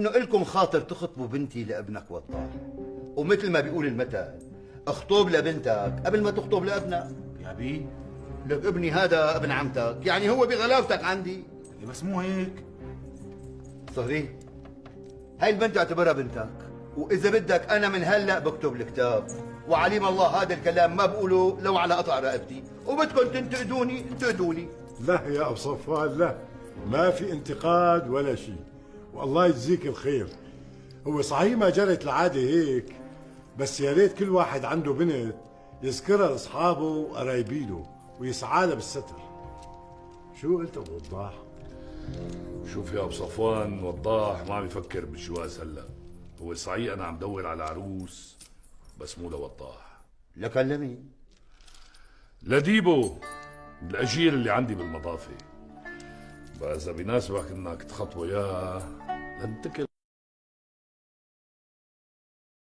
انه الكم خاطر تخطبوا بنتي لابنك وضاح، ومثل ما بيقول المثل اخطب لبنتك قبل ما تخطب لابنك. يا بي لك ابني هذا ابن عمتك، يعني هو بغلافتك عندي. بس مو هيك. صهري، هاي البنت اعتبرها بنتك، واذا بدك انا من هلا بكتب الكتاب، وعليم الله هذا الكلام ما بقوله لو على قطع رقبتي، وبدكم تنتقدوني انتقدوني. لا يا أبو صفوان لا، ما في انتقاد ولا شيء، والله يجزيك الخير. هو صحيح ما جرت العادة هيك، بس يا ريت كل واحد عنده بنت يذكرها لاصحابه وقرايبينه ويسعى لها بالستر. شو قلت ابو وضاح؟ شوف يا ابو صفوان، وضاح ما عم يفكر بالجواز هلا. هو صحيح انا عم دور على عروس، بس مو لوضاح، لك لمين؟ لديبو الاجير اللي عندي بالمضافه. بقى اذا بيناسبك انك تخطبه اياه لنتكل